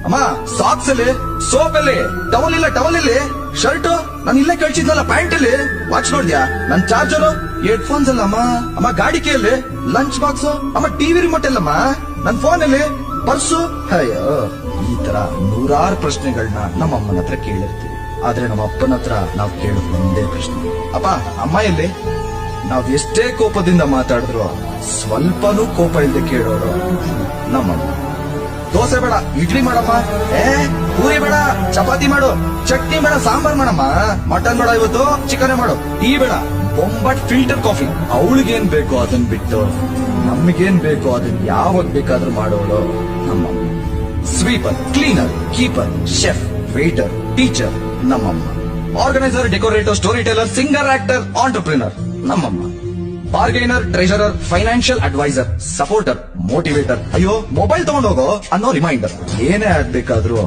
ಅಮ್ಮ ಸಾಕ್ಸ್ ಅಲ್ಲಿ, ಸೋಪ್ ಅಲ್ಲಿ, ಟವಲ್ ಇಲ್ಲಿ, ಶರ್ಟ್ ನಾನು ಇಲ್ಲೇ ಕಳ್ಸಿದ್ನಲ್ಲ, ಪ್ಯಾಂಟ್ ಅಲ್ಲಿ, ವಾಚ್ ನೋಡ್ದ್ಯಾ, ನನ್ ಚಾರ್ಜರ್, ಹೆಡ್ ಫೋನ್ಸ್ ಅಲ್ಲಮ್ಮ, ಅಮ್ಮ ಗಾಡಿ ಕೇಳಿ, ಲಂಚ್ ಬಾಕ್ಸ್, ಅಮ್ಮ ಟಿವಿ ರಿಮೋಟ್ ಅಲ್ಲಮ್ಮ, ನನ್ ಫೋನ್ ಅಲ್ಲಿ, ಪರ್ಸು. ಅಯ್ಯೋ, ಈ ತರ ನೂರಾರು ಪ್ರಶ್ನೆಗಳನ್ನ ನಮ್ಮ ಅಮ್ಮನ ಹತ್ರ ಕೇಳಿರ್ತೀವಿ. ಆದ್ರೆ ನಮ್ಮ ಅಪ್ಪನ ಹತ್ರ ನಾವು ಕೇಳೋದು ಒಂದೇ ಪ್ರಶ್ನೆ, ಅಪ್ಪ ಅಮ್ಮ ಎಲ್ಲಿ? ನಾವ್ ಎಷ್ಟೇ ಕೋಪದಿಂದ ಮಾತಾಡಿದ್ರು ಸ್ವಲ್ಪನೂ ಕೋಪ ಇಲ್ಲದೆ ಕೇಳೋರು ನಮ್ಮಮ್ಮ. ದೋಸೆ ಬೇಡ, ಇಡ್ಲಿ ಮಾಡಮ್ಮ, ಪೂರಿ ಬೇಡ, ಚಪಾತಿ ಮಾಡು, ಚಟ್ನಿ ಬೇಡ, ಸಾಂಬಾರ್ ಮಾಡಮ್ಮ, ಮಟನ್ ಬೇಡ, ಇವತ್ತು ಚಿಕನ್ ಮಾಡು, ಟೀ ಬೇಡ, ಬೊಂಬಾಟ್ ಫಿಲ್ಟರ್ ಕಾಫಿ. ಅವಳಿಗೇನ್ ಬೇಕೋ ಅದನ್ ಬಿಟ್ಟು ನಮಗೇನ್ ಬೇಕೋ ಅದನ್ನ ಯಾವಾಗ ಬೇಕಾದ್ರೂ ಮಾಡೋಳು ನಮ್ಮಮ್ಮ. Sweeper, cleaner, keeper, chef, waiter, teacher ನಮ್ಮಮ್ಮ. Organiser, decorator, story teller, singer, actor, entrepreneur ನಮ್ಮಮ್ಮ. Bargainer, treasurer, financial adviser, supporter, motivator, ಅಯ್ಯೋ ಮೊಬೈಲ್ ತಗೊಂಡೋಗೋ ಅನ್ನೋ ರಿಮೈಂಡರ್. ಏನೇ ಆಗ್ಬೇಕಾದ್ರೂ